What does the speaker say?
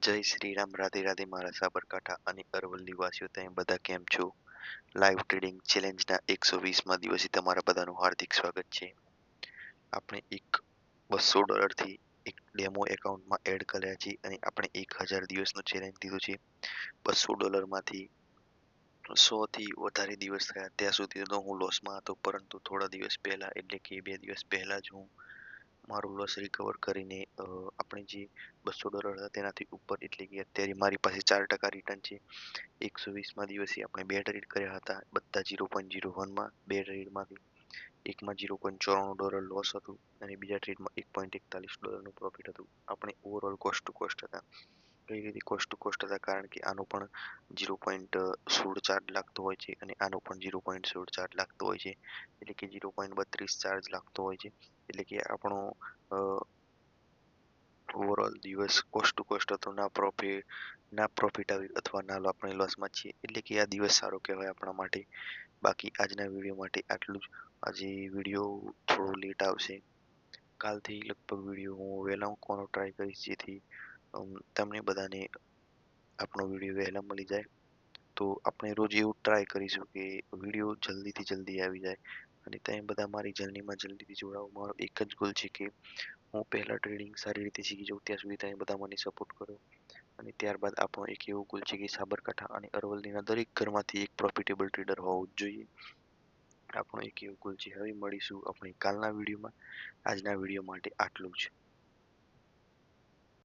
જય શ્રી રામ, રાધે રાધે મારા સાબરકાંઠા અને અરવલ્લી વાસીઓ, તમે બધા કેમ છો? લાઈવ ટ્રેડિંગ ચેલેન્જના 120મા દિવસે તમારા બધાનું હાર્દિક સ્વાગત છે. આપણે એક $200 એક ડેમો એકાઉન્ટમાં એડ કર્યા છે અને આપણે 1000 દિવસનો ચેલેન્જ દીધો છે. $200માંથી 100થી વધારે દિવસ થયા ત્યાં સુધી તો હું લોસમાં હતો, પરંતુ થોડા દિવસ પહેલા એટલે કે 2 દિવસ પહેલા જ હું મારું લોસ રિકવર કરીને આપણે જે $200 હતા તેનાથી ઉપર એટલે કે અત્યારે મારી પાસે 4% રિટર્ન છે. 120મા દિવસે આપણે બે ટ્રેડ કર્યા હતા, બધા 0.01માં. બે ટ્રેડમાંથી એકમાં $0.94 લોસ હતું અને બીજા ટ્રેડમાં $1.41નું પ્રોફિટ હતું. આપણે ઓવરઓલ કોસ્ટ ટુ કોસ્ટ હતા. કઈ રીતે કોસ્ટ ટુ કોસ્ટ હતા? કારણ કે આનો પણ 0.16 ચાર્જ લાગતો હોય છે અને આનો પણ 0.16 ચાર્જ લાગતો હોય છે, એટલે કે 0.32 ચાર્જ લાગતો હોય છે. એટલે કે આપણો ઓવરઓલ દિવસ કોસ્ટ ટુ કોસ્ટ હતો. ના પ્રોફિટ આવ્યું અથવા ના આપણે લોસમાં છીએ, એટલે કે આ દિવસ સારો કહેવાય આપણા માટે. બાકી આજના વિડીયો માટે આટલું જ. આજે વિડીયો થોડો લેટ આવશે. કાલથી લગભગ વિડીયો હું વહેલા મૂકવાનો ટ્રાય કરીશ, જેથી તમને બધાને આપણો વિડીયો વહેલા મળી જાય. તો આપણે રોજ એવું ટ્રાય કરીશું કે વિડીયો જલ્દીથી જલ્દી આવી જાય અને તમે બધા મારી જર્નીમાં જલ્દીથી જોડાઓ. મારો એક જ ગોલ છે કે હું પહેલા ટ્રેડિંગ સારી રીતે શીખી જાઉં, ત્યાં સુધી તમે બધા મને સપોર્ટ કરો. અને ત્યારબાદ આપણો એક એવો ગોલ છે કે સાબરકાંઠા અને અરવલ્લીના દરેક ઘરમાંથી એક પ્રોફિટેબલ ટ્રેડર હોવું જ જોઈએ. આપણો એક એવો ગોલ છે. હવે મળીશું આપણે કાલના વિડીયોમાં. આજના વિડીયો માટે આટલું જ.